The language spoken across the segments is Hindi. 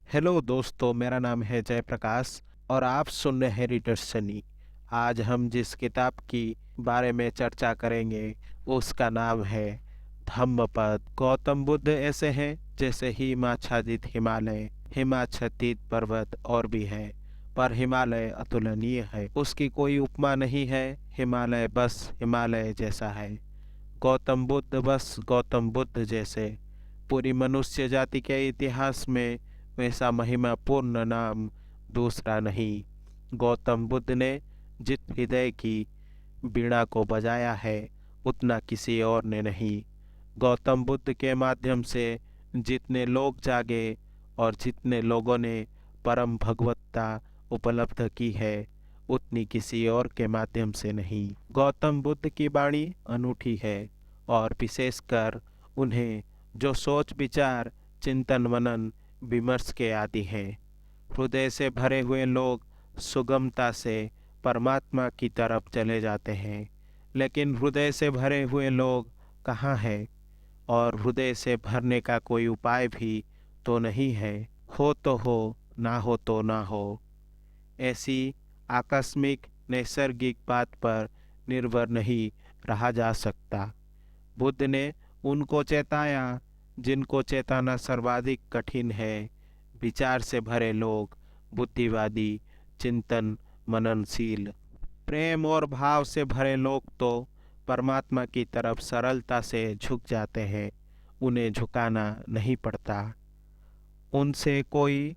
हेलो दोस्तों, मेरा नाम है जयप्रकाश और आप सुन रहे हैं रीडर्स सनी। आज हम जिस किताब की बारे में चर्चा करेंगे उसका नाम है धम्मपद। गौतम बुद्ध ऐसे हैं जैसे हिमाच्छादित हिमालय, हिमाच्छादित पर्वत और भी है, पर हिमालय अतुलनीय है। उसकी कोई उपमा नहीं है। हिमालय बस हिमालय जैसा है। गौतम बुद्ध बस गौतम बुद्ध जैसे। पूरी मनुष्य जाति के इतिहास में वैसा महिमापूर्ण नाम दूसरा नहीं। गौतम बुद्ध ने जित हृदय की वीणा को बजाया है उतना किसी और ने नहीं। गौतम बुद्ध के माध्यम से जितने लोग जागे और जितने लोगों ने परम भगवत्ता उपलब्ध की है उतनी किसी और के माध्यम से नहीं। गौतम बुद्ध की वाणी अनूठी है और विशेषकर उन्हें जो सोच विचार चिंतन मनन विमर्श के आदि हैं। हृदय से भरे हुए लोग सुगमता से परमात्मा की तरफ चले जाते हैं, लेकिन हृदय से भरे हुए लोग कहाँ हैं? और हृदय से भरने का कोई उपाय भी तो नहीं है। हो तो हो, ना हो तो ना हो। ऐसी आकस्मिक नैसर्गिक बात पर निर्भर नहीं रहा जा सकता। बुद्ध ने उनको चेताया जिनको चेताना सर्वाधिक कठिन है। विचार से भरे लोग, बुद्धिवादी, चिंतन मननशील, प्रेम और भाव से भरे लोग तो परमात्मा की तरफ सरलता से झुक जाते हैं। उन्हें झुकाना नहीं पड़ता। उनसे कोई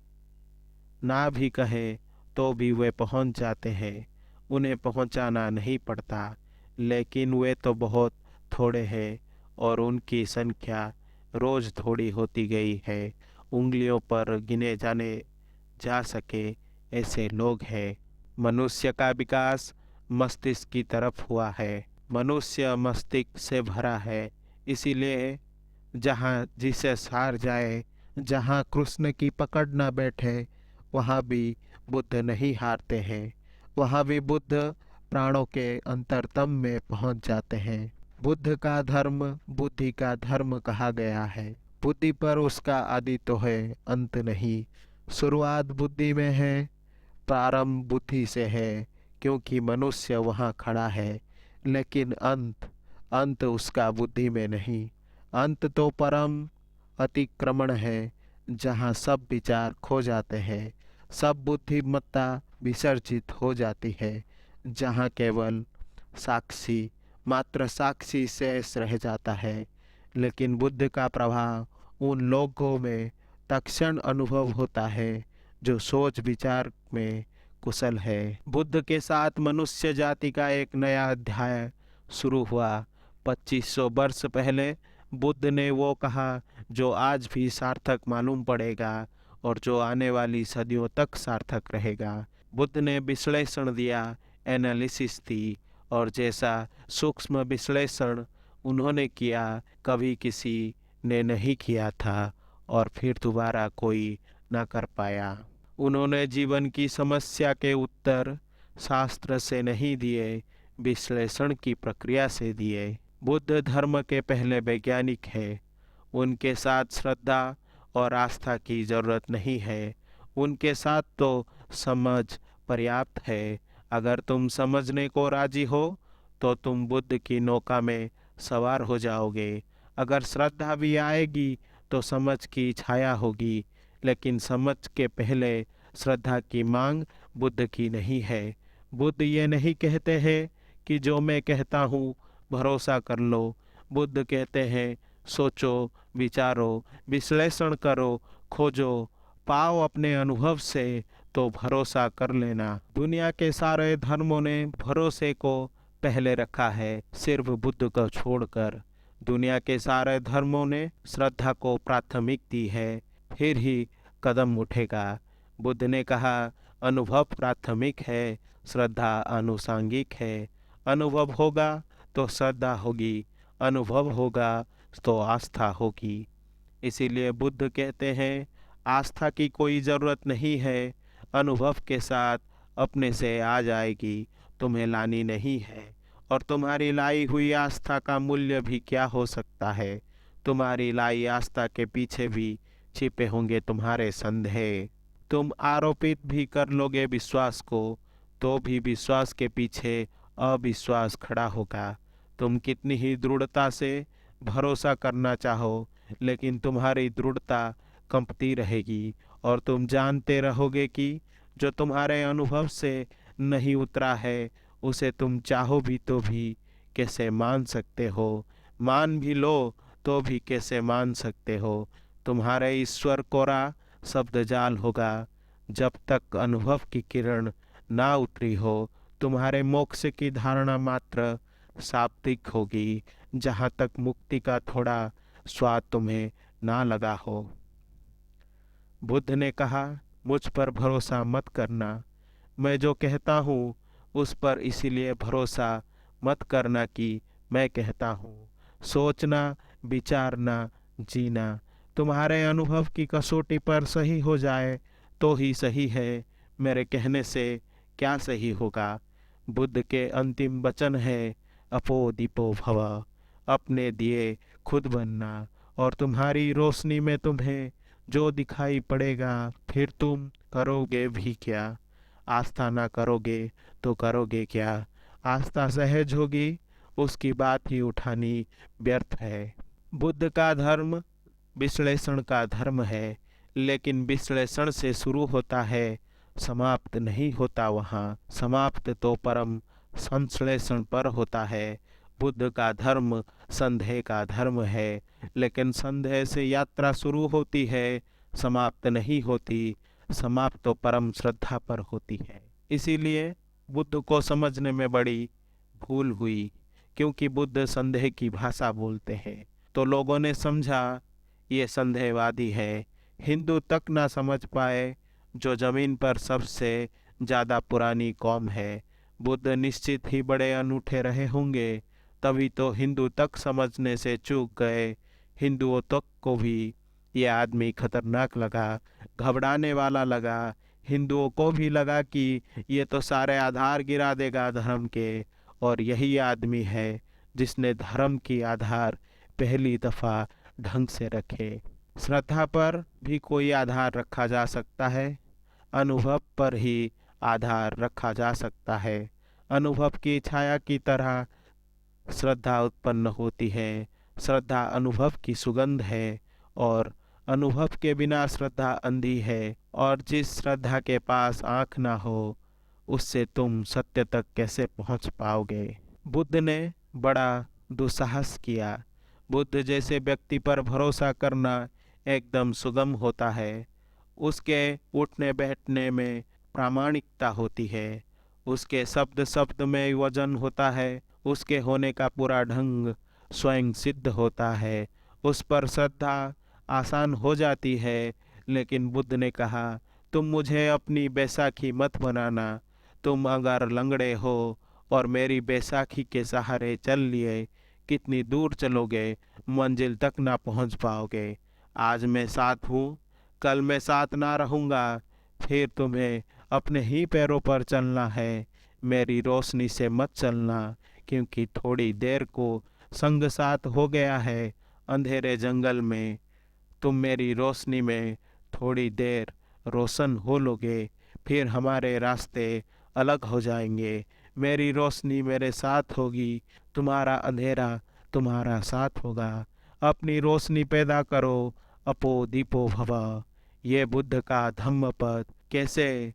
ना भी कहे तो भी वे पहुंच जाते हैं। उन्हें पहुंचाना नहीं पड़ता, लेकिन वे तो बहुत थोड़े हैं और उनकी संख्या रोज थोड़ी होती गई है। उंगलियों पर गिने जाने जा सके ऐसे लोग हैं। मनुष्य का विकास मस्तिष्क की तरफ हुआ है। मनुष्य मस्तिष्क से भरा है, इसीलिए जहाँ जिसे सार जाए, जहाँ कृष्ण की पकड़ न बैठे, वहाँ भी बुद्ध नहीं हारते हैं। वहाँ भी बुद्ध प्राणों के अंतरतम में पहुँच जाते हैं। बुद्ध का धर्म बुद्धि का धर्म कहा गया है। बुद्धि पर उसका आदि तो है, अंत नहीं। शुरुआत बुद्धि में है, प्रारंभ बुद्धि से है, क्योंकि मनुष्य वहाँ खड़ा है। लेकिन अंत अंत उसका बुद्धि में नहीं। अंत तो परम अतिक्रमण है, जहाँ सब विचार खो जाते हैं, सब बुद्धिमत्ता विसर्जित हो जाती है, जहाँ केवल साक्षी मात्र साक्षी शेष रह जाता है। लेकिन बुद्ध का प्रभाव उन लोगों में तत्क्षण अनुभव होता है जो सोच विचार में कुशल है। बुद्ध के साथ मनुष्य जाति का एक नया अध्याय शुरू हुआ। 2500 वर्ष पहले बुद्ध ने वो कहा जो आज भी सार्थक मालूम पड़ेगा और जो आने वाली सदियों तक सार्थक रहेगा। बुद्ध ने विश्लेषण दिया, एनालिसिस दी, और जैसा सूक्ष्म विश्लेषण उन्होंने किया कभी किसी ने नहीं किया था और फिर दोबारा कोई न कर पाया। उन्होंने जीवन की समस्या के उत्तर शास्त्र से नहीं दिए, विश्लेषण की प्रक्रिया से दिए। बुद्ध धर्म के पहले वैज्ञानिक हैं। उनके साथ श्रद्धा और आस्था की जरूरत नहीं है, उनके साथ तो समझ पर्याप्त है। अगर तुम समझने को राजी हो तो तुम बुद्ध की नौका में सवार हो जाओगे। अगर श्रद्धा भी आएगी तो समझ की छाया होगी, लेकिन समझ के पहले श्रद्धा की मांग बुद्ध की नहीं है। बुद्ध ये नहीं कहते हैं कि जो मैं कहता हूँ भरोसा कर लो। बुद्ध कहते हैं सोचो, विचारो, विश्लेषण करो, खोजो, पाओ अपने अनुभव से तो भरोसा कर लेना। दुनिया के सारे धर्मों ने भरोसे को पहले रखा है, सिर्फ बुद्ध को छोड़कर। दुनिया के सारे धर्मों ने श्रद्धा को प्राथमिक दी है, फिर ही कदम उठेगा। बुद्ध ने कहा अनुभव प्राथमिक है, श्रद्धा आनुषांगिक है। अनुभव होगा तो श्रद्धा होगी, अनुभव होगा तो आस्था होगी। इसीलिए बुद्ध कहते हैं आस्था की कोई ज़रूरत नहीं है, अनुभव के साथ अपने से आ जाएगी, तुम्हें लानी नहीं है। और तुम्हारी लाई हुई आस्था का मूल्य भी क्या हो सकता है? तुम्हारी लाई आस्था के पीछे भी छिपे होंगे तुम्हारे संदेह। तुम आरोपित भी कर लोगे विश्वास को, तो भी विश्वास के पीछे अविश्वास खड़ा होगा। तुम कितनी ही दृढ़ता से भरोसा करना चाहो, लेकिन तुम्हारी दृढ़ता कंपती रहेगी और तुम जानते रहोगे कि जो तुम्हारे अनुभव से नहीं उतरा है, उसे तुम चाहो भी तो भी कैसे मान सकते हो। मान भी लो तो भी कैसे मान सकते हो। तुम्हारे ईश्वर कोरा शब्द जाल होगा। जब तक अनुभव की किरण ना उतरी हो, तुम्हारे मोक्ष की धारणा मात्र शाब्दिक होगी, जहाँ तक मुक्ति का थोड़ा स्वाद तुम्हें ना लगा हो। बुद्ध ने कहा, मुझ पर भरोसा मत करना। मैं जो कहता हूँ उस पर इसीलिए भरोसा मत करना कि मैं कहता हूँ। सोचना, विचारना, जीना तुम्हारे अनुभव की कसौटी पर सही हो जाए तो ही सही है। मेरे कहने से क्या सही होगा। बुद्ध के अंतिम वचन है, अपो दीपो भव। अपने दिए खुद बनना और तुम्हारी रोशनी में तुम्हें जो दिखाई पड़ेगा फिर तुम करोगे भी क्या। आस्था ना करोगे तो करोगे क्या। आस्था सहज होगी, उसकी बात ही उठानी व्यर्थ है। बुद्ध का धर्म विश्लेषण का धर्म है, लेकिन विश्लेषण से शुरू होता है, समाप्त नहीं होता वहाँ। समाप्त तो परम संश्लेषण पर होता है। बुद्ध का धर्म संदेह का धर्म है, लेकिन संदेह से यात्रा शुरू होती है, समाप्त नहीं होती। समाप्त तो परम श्रद्धा पर होती है। इसीलिए बुद्ध को समझने में बड़ी भूल हुई, क्योंकि बुद्ध संदेह की भाषा बोलते हैं, तो लोगों ने समझा ये संदेहवादी है। हिंदू तक ना समझ पाए, जो जमीन पर सबसे ज़्यादा पुरानी कौम है। बुद्ध निश्चित ही बड़े अनूठे रहे होंगे, तभी तो हिंदू तक समझने से चूक गए। हिंदुओं तक को भी ये आदमी खतरनाक लगा, घबराने वाला लगा। हिंदुओं को भी लगा कि ये तो सारे आधार गिरा देगा धर्म के, और यही आदमी है जिसने धर्म की आधार पहली दफा ढंग से रखे। श्रद्धा पर भी कोई आधार रखा जा सकता है, अनुभव पर ही आधार रखा जा सकता है। अनुभव की छाया की तरह श्रद्धा उत्पन्न होती है। श्रद्धा अनुभव की सुगंध है, और अनुभव के बिना श्रद्धा अंधी है। और जिस श्रद्धा के पास आँख ना हो, उससे तुम सत्य तक कैसे पहुँच पाओगे। बुद्ध ने बड़ा दुस्साहस किया। बुद्ध जैसे व्यक्ति पर भरोसा करना एकदम सुगम होता है। उसके उठने बैठने में प्रामाणिकता होती है, उसके शब्द शब्द में वजन होता है, उसके होने का पूरा ढंग स्वयं सिद्ध होता है। उस पर श्रद्धा आसान हो जाती है। लेकिन बुद्ध ने कहा, तुम मुझे अपनी बैसाखी मत बनाना। तुम अगर लंगड़े हो और मेरी बैसाखी के सहारे चल लिए, कितनी दूर चलोगे, मंजिल तक ना पहुंच पाओगे। आज मैं साथ हूँ, कल मैं साथ ना रहूँगा, फिर तुम्हें अपने ही पैरों पर चलना है। मेरी रोशनी से मत चलना, क्योंकि थोड़ी देर को संग साथ हो गया है अंधेरे जंगल में। तुम मेरी रोशनी में थोड़ी देर रोशन हो लोगे, फिर हमारे रास्ते अलग हो जाएंगे। मेरी रोशनी मेरे साथ होगी, तुम्हारा अंधेरा तुम्हारा साथ होगा। अपनी रोशनी पैदा करो, अपो दीपो भव। ये बुद्ध का धम्म पद। कैसे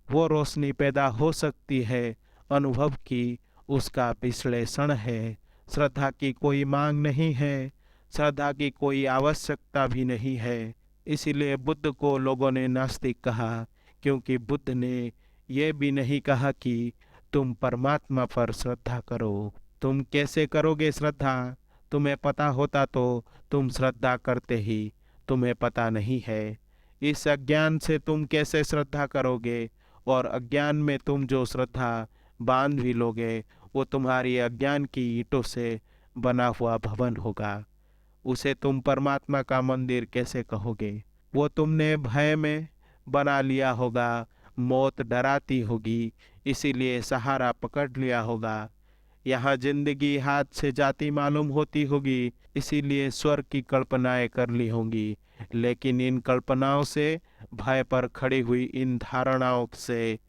वो रोशनी पैदा हो सकती है अनुभव की, उसका विश्लेषण है। श्रद्धा की कोई मांग नहीं है, श्रद्धा की कोई आवश्यकता भी नहीं है। इसीलिए बुद्ध को लोगों ने नास्तिक कहा, क्योंकि बुद्ध ने ये भी नहीं कहा कि तुम परमात्मा पर श्रद्धा करो। तुम कैसे करोगे श्रद्धा? तुम्हें पता होता तो तुम श्रद्धा करते ही। तुम्हें पता नहीं है। इस अज्ञान से तुम कैसे श्रद्धा करोगे? और अज्ञान में तुम जो श्रद्धा बांध भी लोगे, वो तुम्हारी अज्ञान की ईंटों से बना हुआ भवन होगा। उसे तुम परमात्मा का मंदिर कैसे कहोगे? वो तुमने भय में बना लिया होगा। मौत डराती होगी, इसीलिए सहारा पकड़ लिया होगा। यहाँ जिंदगी हाथ से जाती मालूम होती होगी, इसीलिए स्वर्ग की कल्पनाएं कर ली होंगी। लेकिन इन कल्पनाओं से, भय पर खड़ी हुई इन धारणाओं से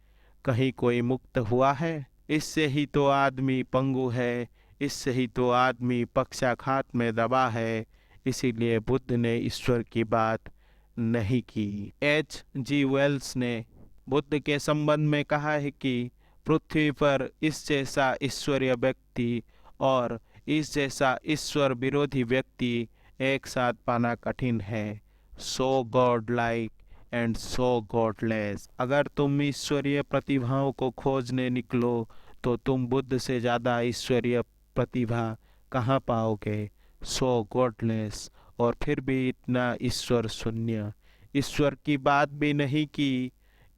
कहीं कोई मुक्त हुआ है? इससे ही तो आदमी पंगु है, इससे ही तो आदमी पक्षाघात में दबा है। इसीलिए बुद्ध ने ईश्वर की बात नहीं की। H.G. वेल्स ने बुद्ध के संबंध में कहा है कि पृथ्वी पर इस जैसा ईश्वरीय व्यक्ति और इस जैसा ईश्वर विरोधी व्यक्ति एक साथ पाना कठिन है। So God like and so godless. अगर तुम ईश्वरीय प्रतिभाओं को खोजने निकलो तो तुम बुद्ध से ज़्यादा ईश्वरीय प्रतिभा कहाँ पाओगे? सो गॉडलेस, और फिर भी इतना ईश्वर शून्य। ईश्वर की बात भी नहीं की,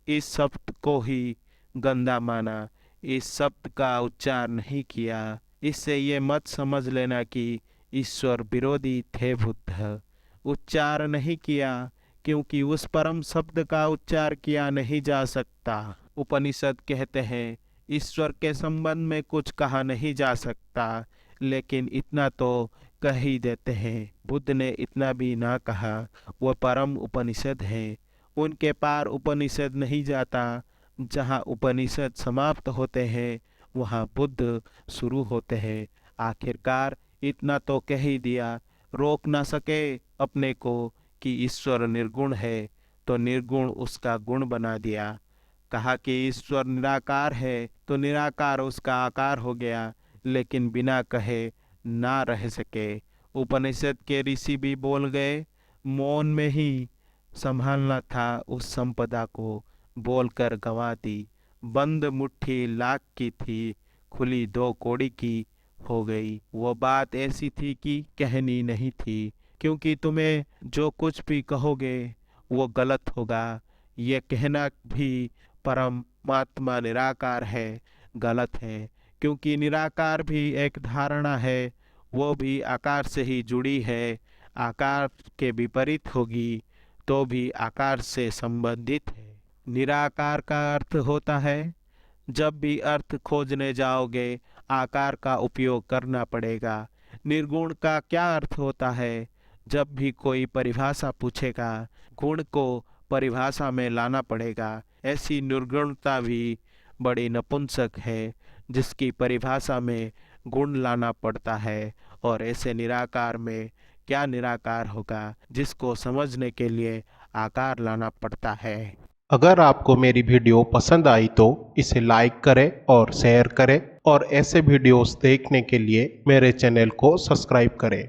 इस शब्द को ही गंदा माना, इस शब्द का उच्चार नहीं किया। इससे ये मत समझ लेना कि ईश्वर विरोधी थे बुद्ध। उच्चार नहीं किया क्योंकि उस परम शब्द का उच्चार किया नहीं जा सकता। उपनिषद कहते हैं ईश्वर के संबंध में कुछ कहा नहीं जा सकता, लेकिन इतना तो कह ही देते हैं। बुद्ध ने इतना भी ना कहा। वह परम उपनिषद है, उनके पार उपनिषद नहीं जाता। जहाँ उपनिषद समाप्त होते हैं वहाँ बुद्ध शुरू होते हैं। आखिरकार इतना तो कह ही दिया। रोक ना सके अपने को कि ईश्वर निर्गुण है तो निर्गुण उसका गुण बना दिया। कहा कि ईश्वर निराकार है तो निराकार उसका आकार हो गया, लेकिन बिना कहे ना रह सके। उपनिषद के ऋषि भी बोल गए, मौन में ही संभालना था उस संपदा को, बोलकर गंवा दी। बंद मुट्ठी लाख की थी, खुली 2 कौड़ी की हो गई। वो बात ऐसी थी कि कहनी नहीं थी, क्योंकि तुम्हें जो कुछ भी कहोगे वो गलत होगा। ये कहना भी परमात्मा निराकार है गलत है, क्योंकि निराकार भी एक धारणा है, वो भी आकार से ही जुड़ी है। आकार के विपरीत होगी तो भी आकार से संबंधित है। निराकार का अर्थ होता है जब भी अर्थ खोजने जाओगे आकार का उपयोग करना पड़ेगा। निर्गुण का क्या अर्थ होता है? जब भी कोई परिभाषा पूछेगा गुण को परिभाषा में लाना पड़ेगा। ऐसी निर्गुणता भी बड़ी नपुंसक है जिसकी परिभाषा में गुण लाना पड़ता है। और ऐसे निराकार में क्या निराकार होगा जिसको समझने के लिए आकार लाना पड़ता है। अगर आपको मेरी वीडियो पसंद आई तो इसे लाइक करें और शेयर करें, और ऐसे वीडियोस देखने के लिए मेरे चैनल को सब्सक्राइब करें।